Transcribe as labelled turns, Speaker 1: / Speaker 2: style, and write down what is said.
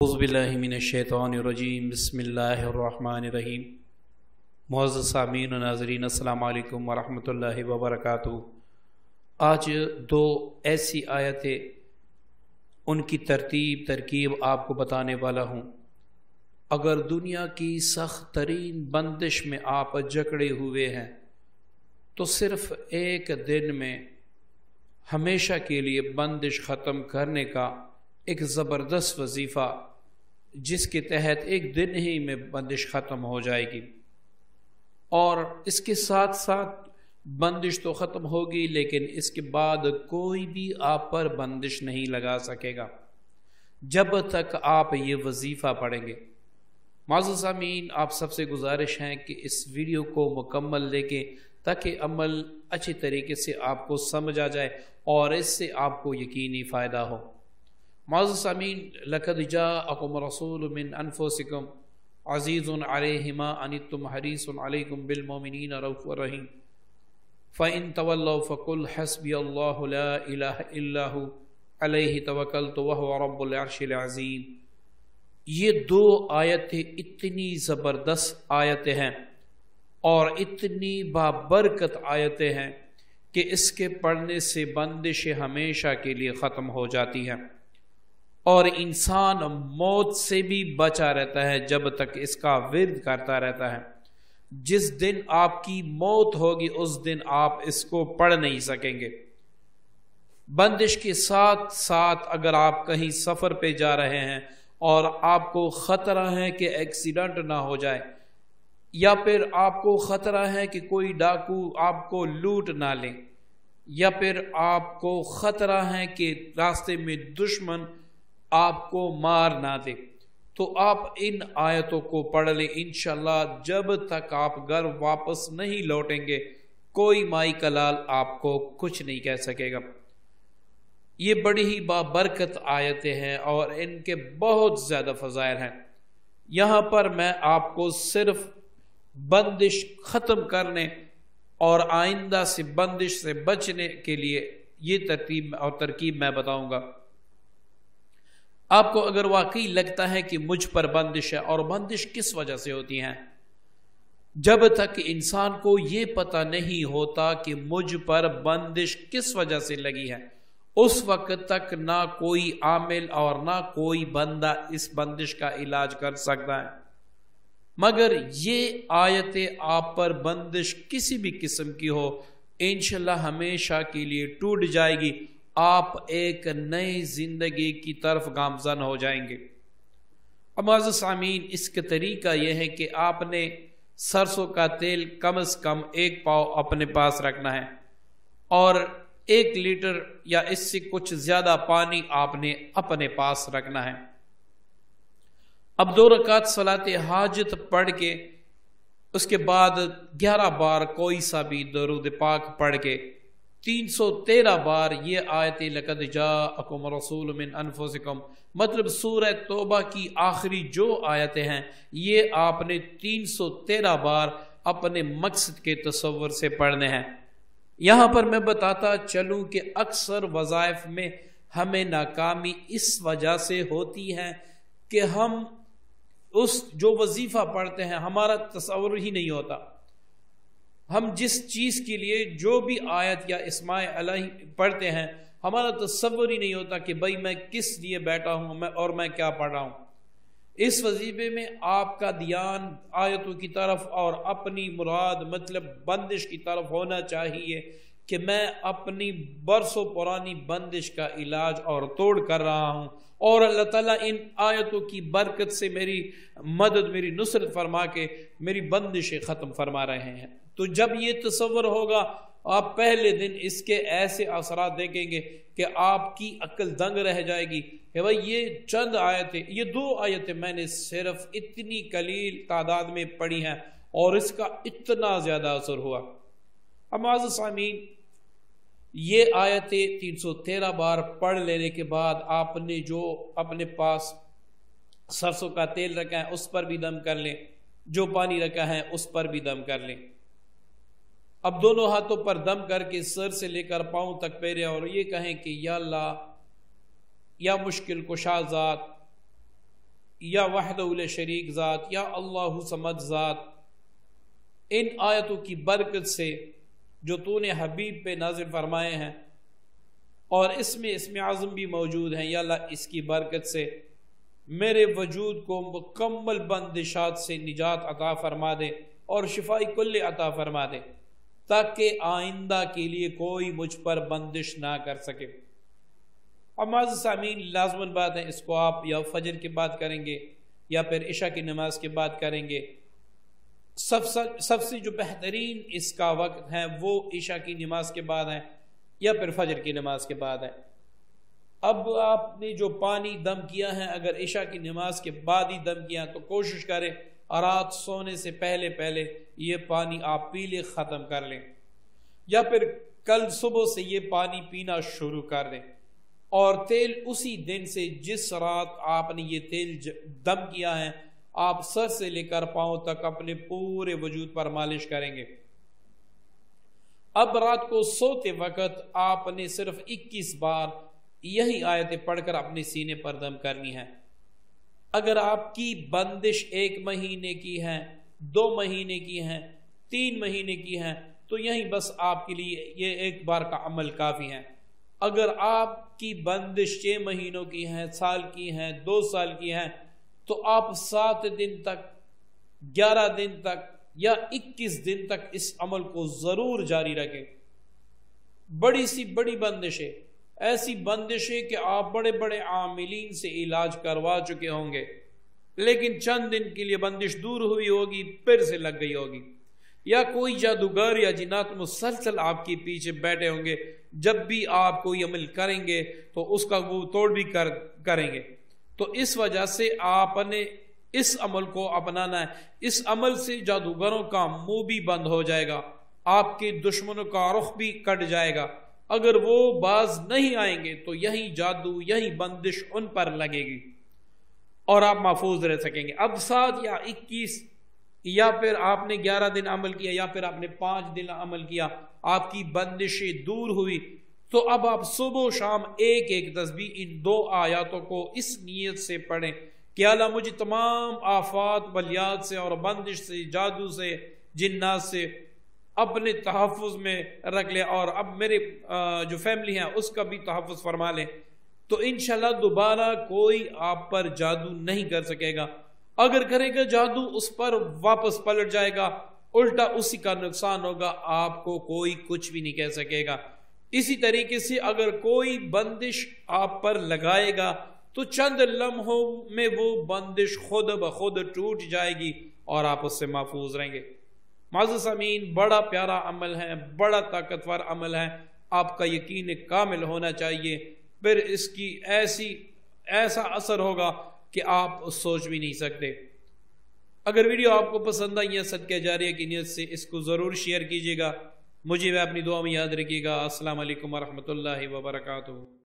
Speaker 1: اعوذ باللہ من الشیطان الرجیم بسم اللہ الرحمن الرحیم۔ معزز سامعین و ناظرین، السلام علیکم ورحمۃ اللہ وبرکاتہ۔ آج دو ایسی آیتیں، ان کی ترکیب آپ کو بتانے والا ہوں۔ اگر دنیا کی سخت ترین بندش میں آپ جکڑے ہوئے ہیں تو صرف ایک دن میں ہمیشہ کے لیے بندش ختم کرنے کا ایک زبردست وظیفہ، جس کے تحت ایک دن ہی میں بندش ختم ہو جائے گی، اور اس کے ساتھ ساتھ بندش تو ختم ہوگی لیکن اس کے بعد کوئی بھی آپ پر بندش نہیں لگا سکے گا جب تک آپ یہ وظیفہ پڑھیں گے۔ معزز سامعین، آپ سب سے گزارش ہے کہ اس ویڈیو کو مکمل دیکھیں تاکہ عمل اچھی طریقے سے آپ کو سمجھ آ جائے اور اس سے آپ کو یقینی فائدہ ہو۔ معزز سامعین، لقد جاءکم رسول من انفسکم عزیز علیہ ما عنتم حریص علیکم بالمؤمنین رؤوف رحیم فإن تولوا فقل حسبی اللہ لا الہ الا هو علیہ توکلت وہو رب العرش العظیم۔ یہ دو آیتیں اتنی زبردست آیتیں ہیں اور اتنی بابرکت آیتیں ہیں کہ اس کے پڑھنے سے بندش ہمیشہ کے لیے ختم ہو جاتی ہے، اور انسان موت سے بھی بچا رہتا ہے جب تک اس کا ورد کرتا رہتا ہے۔ جس دن آپ کی موت ہوگی اس دن آپ اس کو پڑھ نہیں سکیں گے۔ بندش کے ساتھ ساتھ اگر آپ کہیں سفر پہ جا رہے ہیں اور آپ کو خطرہ ہے کہ ایکسیڈنٹ نہ ہو جائے، یا پھر آپ کو خطرہ ہے کہ کوئی ڈاکو آپ کو لوٹ نہ لے، یا پھر آپ کو خطرہ ہے کہ راستے میں دشمن آپ کو مار نہ دے، تو آپ ان آیتوں کو پڑھ لیں۔ انشاءاللہ جب تک آپ گھر واپس نہیں لوٹیں گے کوئی مائی کلال آپ کو کچھ نہیں کہہ سکے گا۔ یہ بڑی ہی بابرکت آیتیں ہیں اور ان کے بہت زیادہ فضائل ہیں۔ یہاں پر میں آپ کو صرف بندش ختم کرنے اور آئندہ سے بندش سے بچنے کے لیے یہ ترکیب میں بتاؤں گا۔ آپ کو اگر واقعی لگتا ہے کہ مجھ پر بندش ہے، اور بندش کس وجہ سے ہوتی ہے، جب تک انسان کو یہ پتہ نہیں ہوتا کہ مجھ پر بندش کس وجہ سے لگی ہے، اس وقت تک نہ کوئی عامل اور نہ کوئی بندہ اس بندش کا علاج کر سکتا ہے۔ مگر یہ آیتیں آپ پر بندش کسی بھی قسم کی ہو، انشاءاللہ ہمیشہ کے لیے ٹوٹ جائے گی، آپ ایک نئی زندگی کی طرف گامزن ہو جائیں گے۔ اب معزز سامعین، اس کا طریقہ یہ ہے کہ آپ نے سرسوں کا تیل کم از کم 1 پاؤ اپنے پاس رکھنا ہے، اور 1 لیٹر یا اس سے کچھ زیادہ پانی آپ نے اپنے پاس رکھنا ہے۔ اب 2 رکعت صلاۃ حاجت پڑھ کے اس کے بعد 11 بار کوئی سا بھی درود پاک پڑھ کے 313 بار یہ آیت لقد جاءکم رسول من انفسکم، مطلب سورہ توبہ کی آخری جو آیتیں ہیں، یہ آپ نے 313 بار اپنے مقصد کے تصور سے پڑھنے ہیں۔ یہاں پر میں بتاتا چلوں کہ اکثر وظائف میں ہمیں ناکامی اس وجہ سے ہوتی ہے کہ ہم اس جو وظیفہ پڑھتے ہیں ہمارا تصور ہی نہیں ہوتا۔ ہم جس چیز کے لیے جو بھی آیت یا اسماء الہی پڑھتے ہیں ہمارا تصور ہی نہیں ہوتا کہ بھائی میں کس لیے بیٹھا ہوں اور میں کیا پڑھ رہا ہوں۔ اس وظیفے میں آپ کا دھیان آیتوں کی طرف اور اپنی مراد مطلب بندش کی طرف ہونا چاہیے کہ میں اپنی برسوں پرانی بندش کا علاج اور توڑ کر رہا ہوں، اور اللہ تعالیٰ ان آیتوں کی برکت سے میری مدد، میری نصرت فرما کے میری بندشیں ختم فرما رہے ہیں۔ تو جب یہ تصور ہوگا آپ پہلے دن اس کے ایسے اثرات دیکھیں گے کہ آپ کی عقل دنگ رہ جائے گی کہ بھائی یہ چند آیتیں، یہ 2 آیتیں میں نے صرف اتنی قلیل تعداد میں پڑھی ہیں اور اس کا اتنا زیادہ اثر ہوا۔ اب معزز سامعین، یہ آیتیں 313 بار پڑھ لینے کے بعد آپ نے جو اپنے پاس سرسوں کا تیل رکھا ہے اس پر بھی دم کر لیں، جو پانی رکھا ہے اس پر بھی دم کر لیں۔ اب دونوں ہاتھوں پر دم کر کے سر سے لے کر پاؤں تک پھیریں اور یہ کہیں کہ یا اللہ، یا مشکل کشا ذات، یا وحدہ لا شریک ذات یا اللہ صمد ذات، ان آیتوں کی برکت سے جو تو نے حبیب پہ نازل فرمائے ہیں اور اس میں اسم اعظم بھی موجود ہیں، یا اللہ اس کی برکت سے میرے وجود کو مکمل بندشات سے نجات عطا فرما دے اور شفائی کل عطا فرما دے، تاکہ آئندہ کے لیے کوئی مجھ پر بندش نہ کر سکے۔ اب معزز سامعین، لازماً بات ہے، اس کو آپ یا فجر کے بعد کریں گے یا پھر عشاء کی نماز کے بعد کریں گے۔ سب سے جو بہترین اس کا وقت ہے وہ عشاء کی نماز کے بعد ہے یا پھر فجر کی نماز کے بعد ہے۔ اب آپ نے جو پانی دم کیا ہے، اگر عشاء کی نماز کے بعد ہی دم کیا تو کوشش کریں رات سونے سے پہلے یہ پانی آپ پی لیں، ختم کر لیں، یا پھر کل صبح سے یہ پانی پینا شروع کر دیں، اور تیل اسی دن سے جس رات آپ نے یہ تیل دم کیا ہے آپ سر سے لے کر پاؤں تک اپنے پورے وجود پر مالش کریں گے۔ اب رات کو سوتے وقت آپ نے صرف 21 بار یہی آیتیں پڑھ کر اپنے سینے پر دم کرنی ہے۔ اگر آپ کی بندش 1 مہینے کی ہے، 2 مہینے کی ہے، 3 مہینے کی ہے تو یہی بس آپ کے لیے یہ 1 بار کا عمل کافی ہے۔ اگر آپ کی بندش 6 مہینوں کی ہے، سال کی ہے، 2 سال کی ہے تو آپ 7 دن تک، 11 دن تک یا 21 دن تک اس عمل کو ضرور جاری رکھیں۔ بڑی سی بڑی بندشیں، ایسی بندشیں کہ آپ بڑے بڑے عاملین سے علاج کروا چکے ہوں گے، لیکن چند دن کے لیے بندش دور ہوئی ہوگی، پھر سے لگ گئی ہوگی، یا کوئی جادوگر یا جنات مسلسل آپ کے پیچھے بیٹھے ہوں گے، جب بھی آپ کوئی عمل کریں گے تو اس کا وہ توڑ بھی کریں گے۔ تو اس وجہ سے آپ نے اس عمل کو اپنانا ہے۔ اس عمل سے جادوگروں کا منہ بھی بند ہو جائے گا، آپ کے دشمنوں کا رخ بھی کٹ جائے گا۔ اگر وہ باز نہیں آئیں گے تو یہی جادو، یہی بندش ان پر لگے گی اور آپ محفوظ رہ سکیں گے۔ اب 7 یا 21 یا پھر آپ نے 11 دن عمل کیا یا پھر آپ نے 5 دن عمل کیا، آپ کی بندشیں دور ہوئی، تو اب آپ صبح و شام ایک تسبیح ان 2 آیاتوں کو اس نیت سے پڑھیں کہ اللہ مجھے تمام آفات بلیات سے اور بندش سے، جادو سے، جنات سے اپنے تحفظ میں رکھ لے، اور اب میرے جو فیملی ہے اس کا بھی تحفظ فرما لے، تو انشاءاللہ دوبارہ کوئی آپ پر جادو نہیں کر سکے گا۔ اگر کرے گا جادو اس پر واپس پلٹ جائے گا، الٹا اسی کا نقصان ہوگا، آپ کو کوئی کچھ بھی نہیں کہہ سکے گا۔ اسی طریقے سے اگر کوئی بندش آپ پر لگائے گا تو چند لمحوں میں وہ بندش خود بخود ٹوٹ جائے گی اور آپ اس سے محفوظ رہیں گے۔ معزز سامعین، بڑا پیارا عمل ہے، بڑا طاقتور عمل ہے، آپ کا یقین کامل ہونا چاہیے، پھر اس کی ایسا اثر ہوگا کہ آپ سوچ بھی نہیں سکتے۔ اگر ویڈیو آپ کو پسند آئی ہے، صدقہ جاریہ کی نیت سے اس کو ضرور شیئر کیجیے گا، مجھے بھی اپنی دعا میں یاد رکھیے گا۔ السلام علیکم ورحمۃ اللہ وبرکاتہ۔